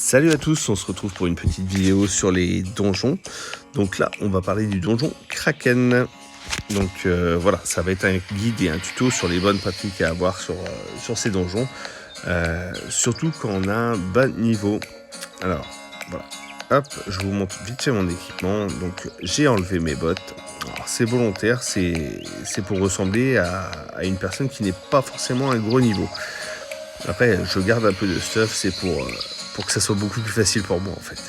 Salut à tous, on se retrouve pour une petite vidéo sur les donjons. Donc là, on va parler du donjon Kraken. Donc voilà, ça va être un guide et un tuto sur les bonnes pratiques à avoir sur ces donjons. Surtout quand on a un bas niveau. Alors, voilà. Hop, je vous montre vite fait mon équipement. Donc j'ai enlevé mes bottes. C'est volontaire, c'est pour ressembler à une personne qui n'est pas forcément à un gros niveau. Après, je garde un peu de stuff, c'est pour que ça soit beaucoup plus facile pour moi en fait.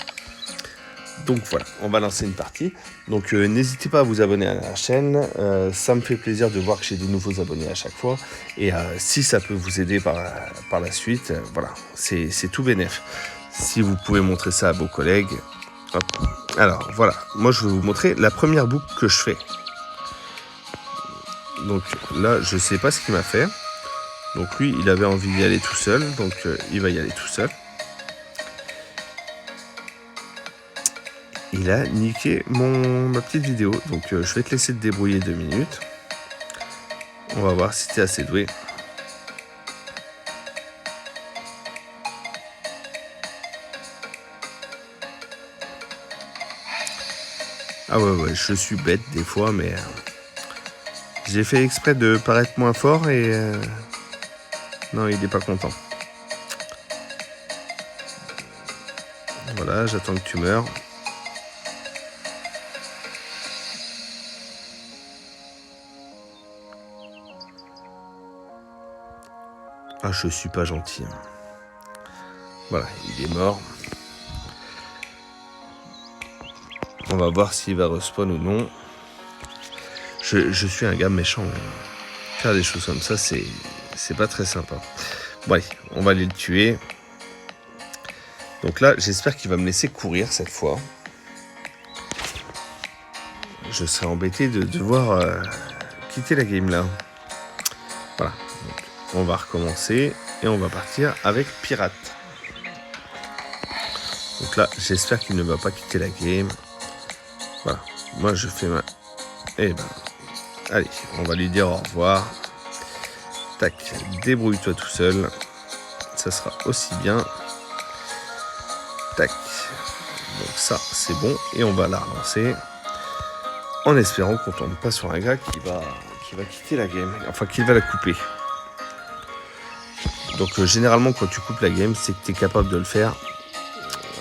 Donc voilà, on va lancer une partie. Donc n'hésitez pas à vous abonner à la chaîne, ça me fait plaisir de voir que j'ai des nouveaux abonnés à chaque fois. Et si ça peut vous aider par la suite, voilà, c'est tout bénef. Si vous pouvez montrer ça à vos collègues. Hop. Alors voilà, moi je vais vous montrer la première boucle que je fais. Donc là, je sais pas ce qu'il m'a fait. Donc lui, il avait envie d'y aller tout seul, donc il va y aller tout seul. Il a niqué ma petite vidéo, donc je vais te laisser te débrouiller 2 minutes. On va voir si tu es assez doué. Ah ouais, je suis bête des fois, mais j'ai fait exprès de paraître moins fort et non, il n'est pas content. Voilà, j'attends que tu meurs. Ah, je suis pas gentil. Voilà, il est mort. On va voir s'il va respawn ou non. Je suis un gars méchant. Faire des choses comme ça, c'est pas très sympa. Bon allez, on va aller le tuer. Donc là, j'espère qu'il va me laisser courir cette fois. Je serais embêté de devoir quitter la game là. Voilà. Donc, on va recommencer et on va partir avec Pirate. Donc là, j'espère qu'il ne va pas quitter la game. Voilà. Moi, je fais ma... Eh ben, allez, on va lui dire au revoir. Tac, débrouille-toi tout seul. Ça sera aussi bien. Tac. Donc ça, c'est bon. Et on va la relancer. En espérant qu'on tombe pas sur un gars qui va quitter la game. Enfin, qu'il va la couper. Donc généralement, quand tu coupes la game, c'est que tu es capable de le faire.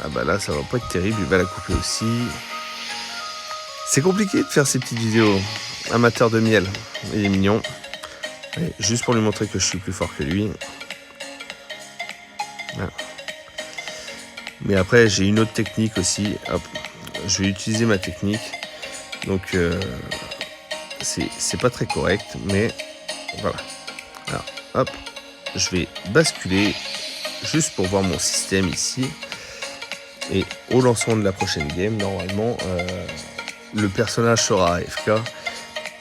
Ah bah là, ça va pas être terrible. Il va la couper aussi. C'est compliqué de faire ces petites vidéos. Amateur de miel. Il est mignon. Allez, juste pour lui montrer que je suis plus fort que lui. Voilà. Mais après, j'ai une autre technique aussi. Hop, je vais utiliser ma technique. Donc, c'est pas très correct, mais voilà. Alors, hop, je vais basculer juste pour voir mon système ici. Et au lancement de la prochaine game, normalement, le personnage sera AFK.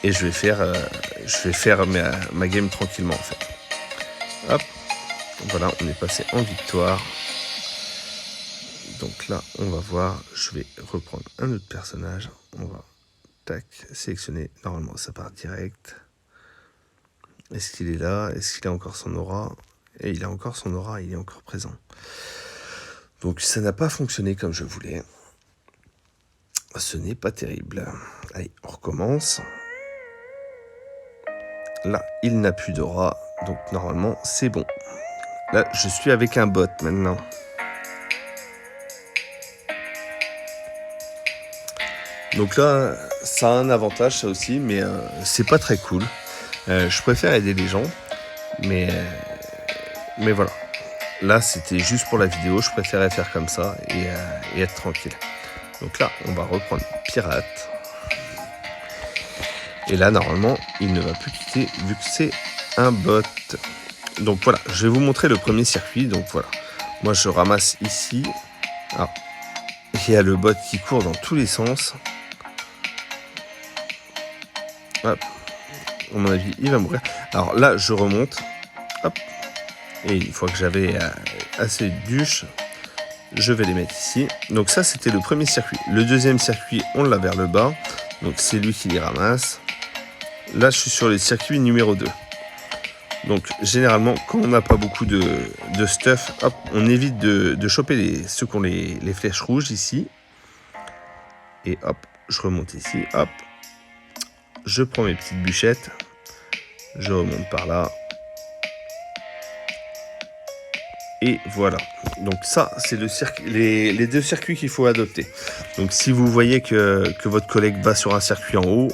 Et je vais faire ma game tranquillement en fait. Hop, voilà, on est passé en victoire. Donc là, on va voir, je vais reprendre un autre personnage. On va, tac, sélectionner. Normalement, ça part direct. Est-ce qu'il est là? Est-ce qu'il a encore son aura? Et il a encore son aura, il est encore présent. Donc ça n'a pas fonctionné comme je voulais. Ce n'est pas terrible. Allez, on recommence. Là, il n'a plus d'aura, donc normalement, c'est bon. Là, je suis avec un bot maintenant. Donc là, ça a un avantage, ça aussi, mais c'est pas très cool. Je préfère aider les gens, mais voilà. Là, c'était juste pour la vidéo, je préférais faire comme ça et être tranquille. Donc là, on va reprendre Pirate. Et là, normalement, il ne va plus quitter vu que c'est un bot. Donc voilà, je vais vous montrer le premier circuit. Donc voilà, moi je ramasse ici. Alors, il y a le bot qui court dans tous les sens. Hop. À mon avis, il va mourir. Alors là, je remonte. Hop. Et une fois que j'avais assez de bûches, je vais les mettre ici. Donc ça, c'était le premier circuit. Le deuxième circuit, on l'a vers le bas. Donc c'est lui qui les ramasse. Là, je suis sur le circuit numéro 2. Donc généralement, quand on n'a pas beaucoup de stuff, hop, on évite de choper ceux qui ont les flèches rouges ici. Et hop, je remonte ici, hop. Je prends mes petites bûchettes. Je remonte par là. Et voilà. Donc ça, c'est les deux circuits qu'il faut adopter. Donc si vous voyez que votre collègue va sur un circuit en haut,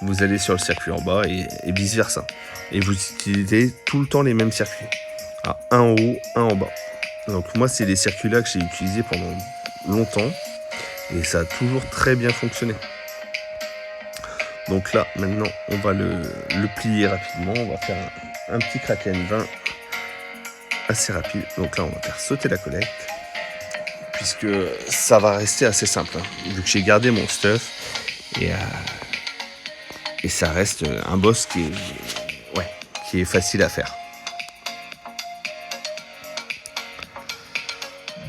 vous allez sur le circuit en bas et vice versa. Et vous utilisez tout le temps les mêmes circuits. Ah, un en haut, un en bas. Donc moi, c'est les circuits-là que j'ai utilisés pendant longtemps. Et ça a toujours très bien fonctionné. Donc là, maintenant, on va le plier rapidement. On va faire un petit Kraken 20 assez rapide. Donc là, on va faire sauter la collecte. Puisque ça va rester assez simple. Hein, vu que j'ai gardé mon stuff. Et ça reste un boss qui est facile à faire.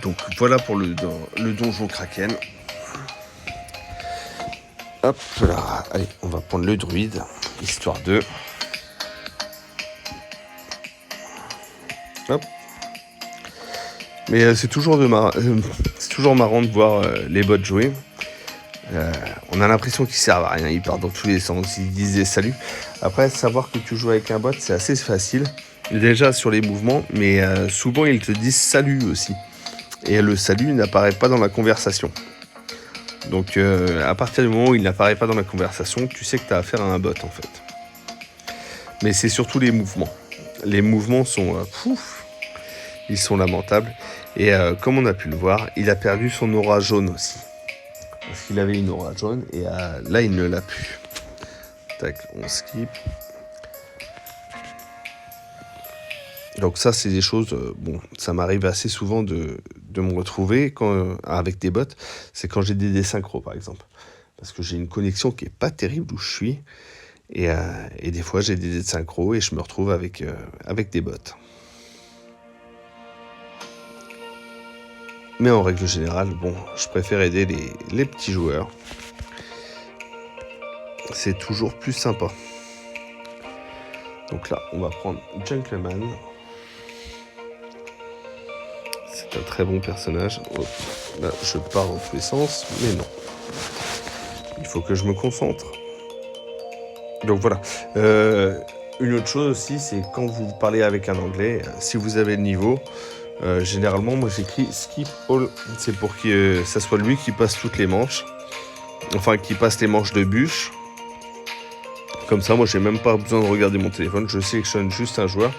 Donc voilà pour le donjon Kraken. Hop là, allez, on va prendre le druide, histoire de... Hop. Mais c'est toujours marrant de voir les bots jouer. On a l'impression qu'ils servent à rien, ils partent dans tous les sens, ils disaient salut. Après, savoir que tu joues avec un bot, c'est assez facile. Déjà sur les mouvements, mais souvent ils te disent salut aussi. Et le salut n'apparaît pas dans la conversation. Donc à partir du moment où il n'apparaît pas dans la conversation, tu sais que tu as affaire à un bot en fait. Mais c'est surtout les mouvements. Les mouvements sont... ils sont lamentables. Et comme on a pu le voir, il a perdu son aura jaune aussi. Parce qu'il avait une aura jaune et là il ne l'a plus. Tac, on skip. Donc ça c'est des choses, bon, ça m'arrive assez souvent de me retrouver avec des bots, c'est quand j'ai des désynchros par exemple. Parce que j'ai une connexion qui est pas terrible où je suis. Et des fois j'ai des désynchros et je me retrouve avec des bots. Mais en règle générale, bon, je préfère aider les petits joueurs. C'est toujours plus sympa. Donc là, on va prendre Gentleman. C'est un très bon personnage. Oh, là, je pars dans tous les sens, mais non. Il faut que je me concentre. Donc voilà. Une autre chose aussi, c'est quand vous parlez avec un anglais, si vous avez le niveau... généralement, moi j'écris skip all, c'est pour que ça soit lui qui passe toutes les manches, enfin qui passe les manches de bûche. Comme ça, moi j'ai même pas besoin de regarder mon téléphone, je sélectionne juste un joueur.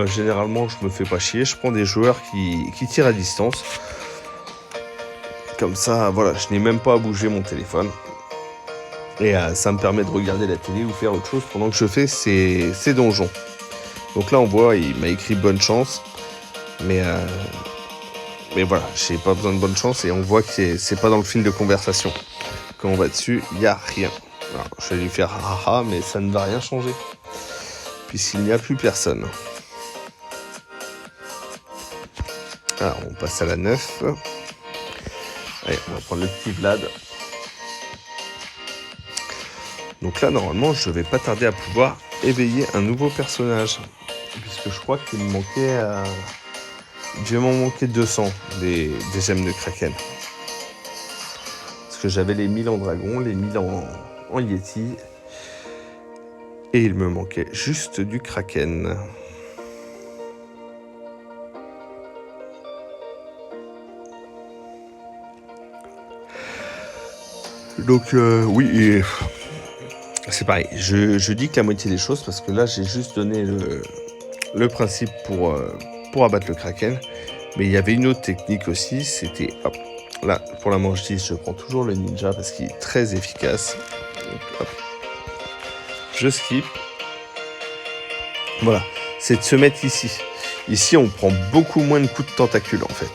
Généralement, je me fais pas chier, je prends des joueurs qui tirent à distance. Comme ça, voilà, je n'ai même pas à bouger mon téléphone. Et ça me permet de regarder la télé ou faire autre chose pendant que je fais ces donjons. Donc là, on voit, il m'a écrit bonne chance. Mais voilà, j'ai pas besoin de bonne chance et on voit que c'est pas dans le fil de conversation. Quand on va dessus, il n'y a rien. Alors, je vais lui faire haha, mais ça ne va rien changer. Puisqu'il n'y a plus personne. Alors, on passe à la 9. Allez, on va prendre le petit Vlad. Donc là, normalement, je vais pas tarder à pouvoir éveiller un nouveau personnage. Puisque je crois qu'il me manquait... Il devait m'en manquer 200 des gemmes de Kraken. Parce que j'avais les 1000 en dragon, les 1000 en Yeti. Et il me manquait juste du Kraken. Donc oui, c'est pareil. Je dis que la moitié des choses parce que là j'ai juste donné le principe pour abattre le Kraken. Mais il y avait une autre technique aussi, c'était, hop, là, pour la manche 10, je prends toujours le ninja parce qu'il est très efficace. Donc, hop, je skip. Voilà, c'est de se mettre ici. Ici, on prend beaucoup moins de coups de tentacule, en fait.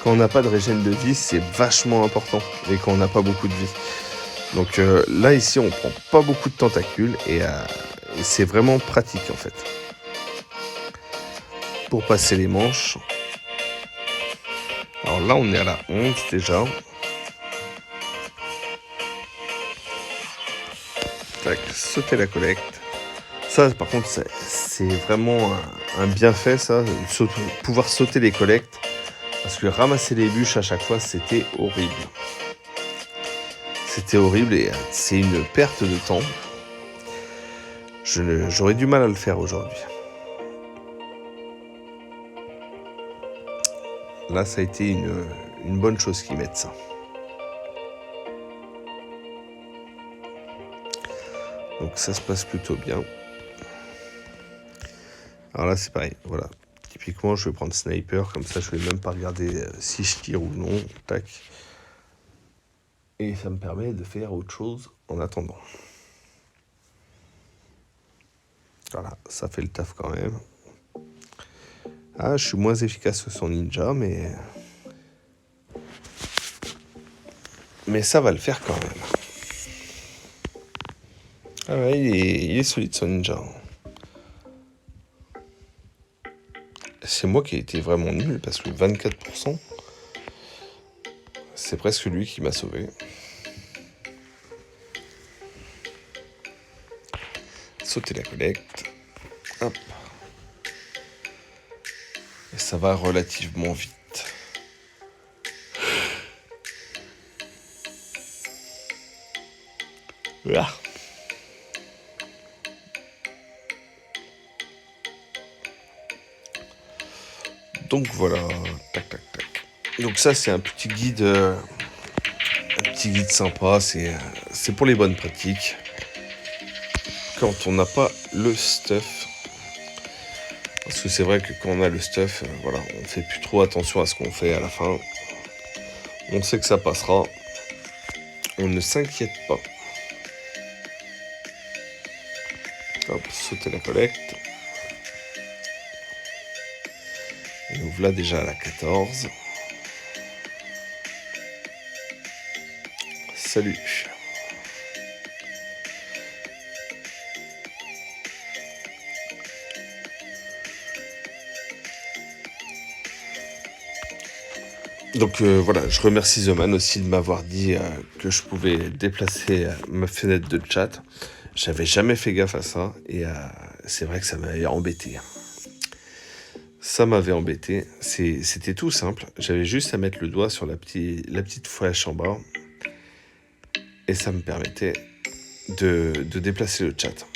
Quand on n'a pas de régène de vie, c'est vachement important. Et quand on n'a pas beaucoup de vie. Donc là, ici, on prend pas beaucoup de tentacules et c'est vraiment pratique, en fait. Pour passer les manches. Alors là, on est à la 11 déjà. Tac, sauter la collecte. Ça, par contre, c'est vraiment un bienfait, ça, pouvoir sauter les collectes. Parce que ramasser les bûches à chaque fois, c'était horrible. C'était horrible et c'est une perte de temps. J'aurais du mal à le faire aujourd'hui. Là, ça a été une bonne chose qu'ils mettent ça. Donc ça se passe plutôt bien. Alors là, c'est pareil, voilà. Typiquement, je vais prendre sniper, comme ça, je vais même pas regarder si je tire ou non. Tac. Et ça me permet de faire autre chose en attendant. Voilà, ça fait le taf quand même. Ah, je suis moins efficace que son ninja, mais ça va le faire quand même. Ah ouais, il est solide son ninja. C'est moi qui ai été vraiment nul parce que 24%, c'est presque lui qui m'a sauvé. Sauter la collecte. Hop. Et ça va relativement vite. Voilà. Donc voilà, tac tac tac. Donc ça c'est un petit guide sympa, c'est pour les bonnes pratiques. Quand on n'a pas le stuff. Parce que c'est vrai que quand on a le stuff, voilà, on fait plus trop attention à ce qu'on fait à la fin. On sait que ça passera. On ne s'inquiète pas. Hop, sauter la collecte. Et nous voilà déjà à la 14. Salut. Donc voilà, je remercie The Man aussi de m'avoir dit que je pouvais déplacer ma fenêtre de chat. J'avais jamais fait gaffe à ça et c'est vrai que ça m'avait embêté. Ça m'avait embêté. C'était tout simple. J'avais juste à mettre le doigt sur la petite flèche en bas et ça me permettait de déplacer le chat.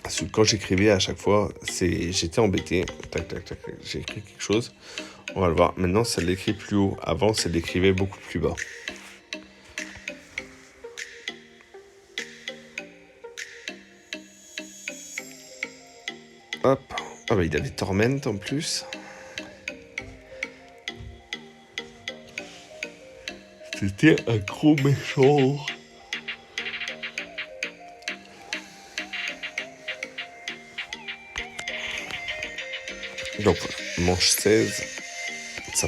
Parce que quand j'écrivais à chaque fois, j'étais embêté. Tac, tac, tac, j'ai écrit quelque chose. On va le voir. Maintenant, ça l'écrit plus haut. Avant, ça l'écrivait beaucoup plus bas. Hop. Ah bah, il avait Torment en plus. C'était un gros méchant. Donc voilà, manche 16.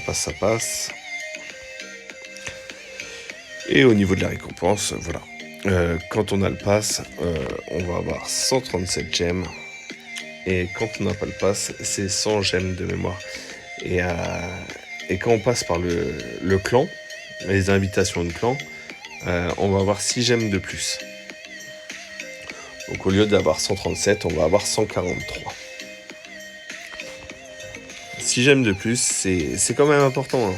Ça passe. Et au niveau de la récompense, voilà. Quand on a le pass, on va avoir 137 gemmes. Et quand on n'a pas le pass, c'est 100 gemmes de mémoire. Et quand on passe par le clan, les invitations de clan, on va avoir 6 gemmes de plus. Donc au lieu d'avoir 137, on va avoir 143. 6 gemmes de plus, c'est quand même important. Hein.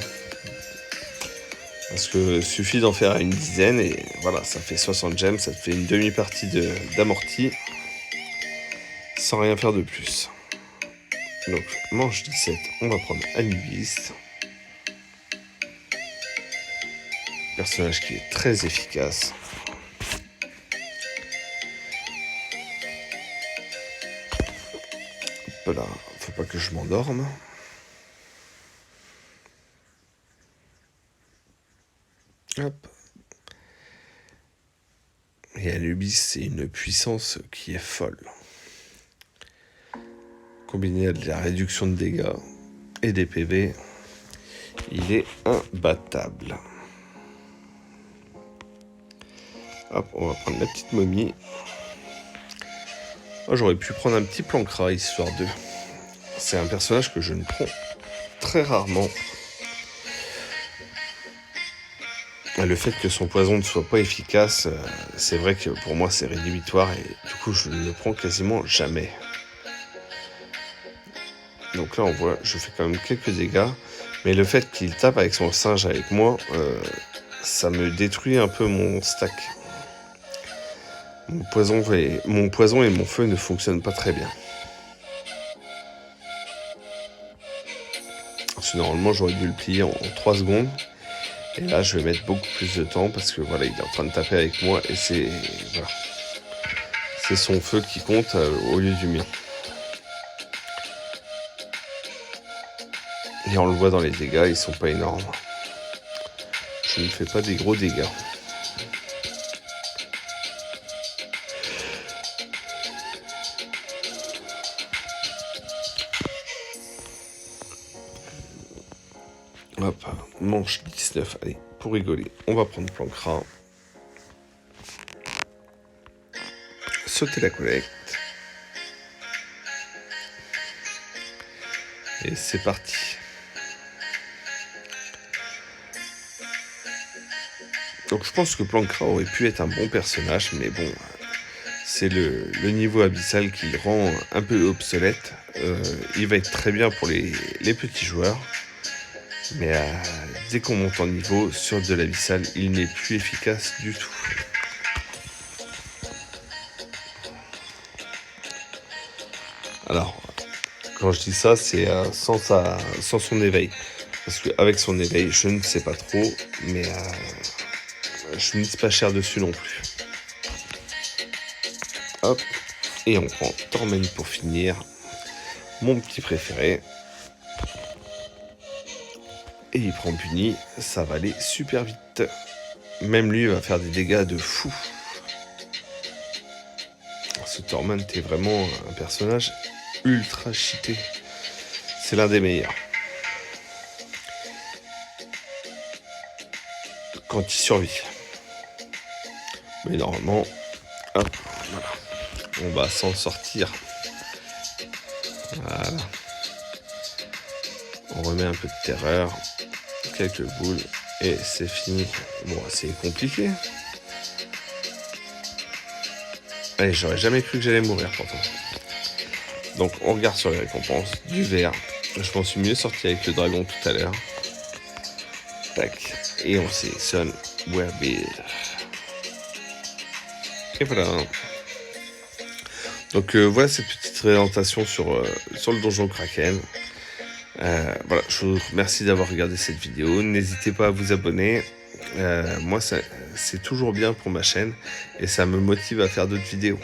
Parce que suffit d'en faire une dizaine et voilà, ça fait 60 gemmes, ça te fait une demi-partie d'amorti sans rien faire de plus. Donc, manche 17, on va prendre Anubis. Personnage qui est très efficace. Hop là, faut pas que je m'endorme. Hop. Et Anubis, c'est une puissance qui est folle. Combiné à de la réduction de dégâts et des PV, il est imbattable. Hop, on va prendre la petite momie. Oh, j'aurais pu prendre un petit Plancra, histoire de... C'est un personnage que je ne prends très rarement. le fait que son poison ne soit pas efficace, c'est vrai que pour moi c'est rédhibitoire et du coup je ne le prends quasiment jamais. Donc là on voit, je fais quand même quelques dégâts, mais le fait qu'il tape avec son singe avec moi, ça me détruit un peu mon stack. Mon poison et mon feu ne fonctionnent pas très bien. Parce que normalement j'aurais dû le plier en 3 secondes. Et là je vais mettre beaucoup plus de temps parce que voilà, il est en train de taper avec moi et c'est voilà, c'est son feu qui compte au lieu du mien. Et on le voit dans les dégâts, ils sont pas énormes. Je ne fais pas des gros dégâts. Hop, manche 19, allez, pour rigoler, on va prendre Plancra. Sauter la collecte. Et c'est parti. Donc je pense que Plancra aurait pu être un bon personnage, mais bon, c'est le niveau abyssal qui le rend un peu obsolète. Il va être très bien pour les petits joueurs. Mais dès qu'on monte en niveau sur de l'abyssal, il n'est plus efficace du tout. Alors, quand je dis ça, c'est sans son éveil. Parce qu'avec son éveil, je ne sais pas trop, mais je ne mise pas cher dessus non plus. Hop, et on prend Torment pour finir. Mon petit préféré. Et il prend puni, ça va aller super vite. Même lui va faire des dégâts de fou. Ce Torment est vraiment un personnage ultra cheaté. C'est l'un des meilleurs. Quand il survit. Mais normalement, hop, voilà. On va s'en sortir. Voilà. On remet un peu de terreur. Quelques boules. Et c'est fini. Bon, c'est compliqué. Allez, j'aurais jamais cru que j'allais mourir pourtant. Donc on regarde sur les récompenses. Du vert. Je m'en suis mieux sorti avec le dragon tout à l'heure. Tac. Et on sélectionne Werebeard. Et voilà. Donc voilà cette petite présentation sur le donjon Kraken. Voilà, je vous remercie d'avoir regardé cette vidéo. N'hésitez pas à vous abonner. Moi, c'est toujours bien pour ma chaîne et ça me motive à faire d'autres vidéos.